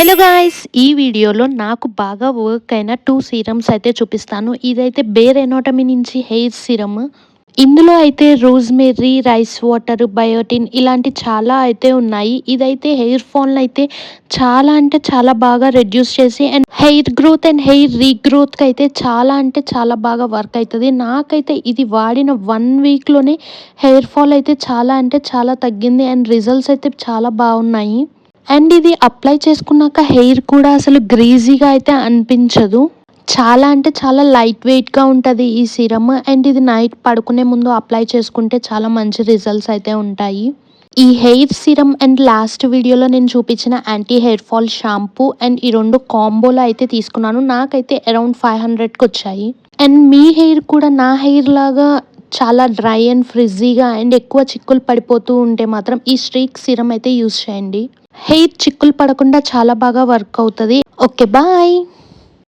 Hello guys, ఈ వీడియోలో నాకు బాగా వర్క్ అయిన 2 సీరమ్స్ అయితే చూపిస్తాను. ఇదైతే బేర్ ఎనాటమీ నుంచి హెయిర్ సీరమ్. ఇందులో అయితే రోజ్మెర్రీ, రైస్ వాటర్, బయోటిన్ ఇలాంటి చాలా అయితే ఉన్నాయి. ఇదైతే హెయిర్ ఫాల్ని అయితే చాలా అంటే చాలా బాగా రెడ్యూస్ చేసి and hair growth and hair రీగ్రోత్కి అయితే చాలా అంటే చాలా బాగా వర్క్ అవుతుంది. నాకైతే ఇది వాడిన 1 వీక్లోనే హెయిర్ ఫాల్ అయితే చాలా అంటే చాలా తగ్గింది అండ్ రిజల్ట్స్ అయితే చాలా బాగున్నాయి. అండ్ ఇది అప్లై చేసుకున్నాక హెయిర్ కూడా అసలు గ్రీజీగా అయితే అనిపించదు. చాలా అంటే చాలా లైట్ వెయిట్గా ఉంటుంది ఈ సీరమ్. అండ్ ఇది నైట్ పడుకునే ముందు అప్లై చేసుకుంటే చాలా మంచి రిజల్ట్స్ అయితే ఉంటాయి. ఈ హెయిర్ సీరమ్ అండ్ లాస్ట్ వీడియోలో నేను చూపించిన anti hair fall shampoo and ఈ 2 కాంబోలో అయితే తీసుకున్నాను. నాకైతే అరౌండ్ 500కి వచ్చాయి. అండ్ మీ హెయిర్ కూడా నా హెయిర్ లాగా చాలా డ్రై అండ్ ఫ్రిజ్జీగా అండ్ ఎక్కువ చిక్కులు పడిపోతూ ఉంటే మాత్రం ఈ స్ట్రీక్ సీరమ్ అయితే యూస్ చేయండి. హెయిర్ చిక్కులు పడకుండా చాలా బాగా వర్క్ అవుతుంది. Okay, bye.